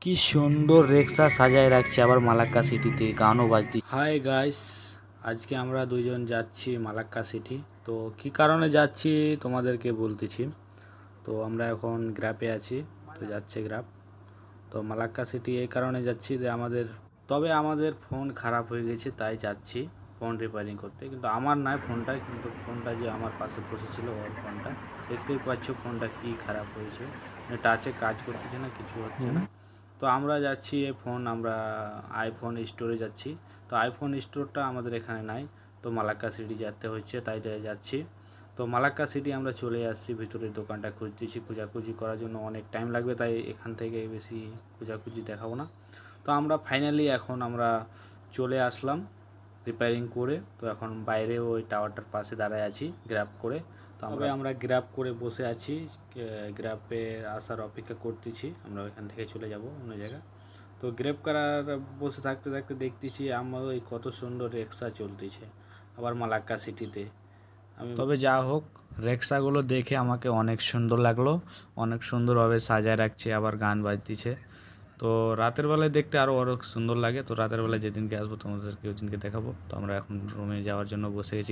কি সুন্দর রিক্সা সাজায় রাখছে, আবার মালাক্কা সিটিতে গানও বাজছে। হাই গাইস, আজকে আমরা দুইজন যাচ্ছি মালাক্কা সিটি। তো কি কারণে যাচ্ছি তোমাদেরকে বলতেছি। তো আমরা এখন গ্র্যাপে আছি, তো যাচ্ছে গ্র্যাপ। তো মালাক্কা সিটি এই কারণে যাচ্ছি যে আমাদের ফোন খারাপ হয়ে গেছে, তাই যাচ্ছি ফোন রিপেয়ারিং করতে। কিন্তু আমার নয় ফোনটা, কিন্তু ফোনটা যে আমার পাশে বসেছিল ওর ফোনটা। দেখতেই পাচ্ছ ফোনটা কি খারাপ হয়েছে, টাচে কাজ করতেছে না, কিছু হচ্ছে না। তো আমরা যাচ্ছি আমরা আইফোন স্টোরে যাচ্ছি। তো আইফোন স্টোরটা আমাদের এখানে নাই, তো মালাক্কা সিটি যেতে হচ্ছে, তাই যাচ্ছি। তো মালাক্কা সিটি আমরা চলে আসছি, ভিতরের দোকানটা খুঁজতেছি। খোঁজাখুঁজি করার জন্য অনেক টাইম লাগবে, তাই এখান থেকে বেশি খোঁজাখুঁজি দেখাবো না। তো আমরা ফাইনালি এখন আমরা চলে আসলাম রিপেয়ারিং করে। তো এখন বাইরে ওই টাওয়ারটার পাশে দাঁড়ায় আছি গ্র্যাব করে। তো আমরা গ্র্যাব করে বসে আছি, গ্র্যাবের আসার অপেক্ষা করতেছি। আমরা ওইখান থেকে চলে যাব অন্য জায়গায়। তো গ্র্যাব করার বসে থাকতে থাকতে দেখতেছি আমার ওই কত সুন্দর রিক্সা চলতেছে, আবার মালাক্কা সিটিতে। তবে যা হোক, রিক্সাগুলো দেখে আমাকে অনেক সুন্দর লাগলো, অনেক সুন্দরভাবে সাজায় রাখছে, আবার গান বাজতেছে। তো রাতের বেলায় দেখতে আরও সুন্দর লাগে। তো রাতের বেলায় যেদিনকে আসবো তোমাদেরকে ওই দিনকে দেখাবো। তো আমরা এখন রুমে যাওয়ার জন্য বসে গেছি।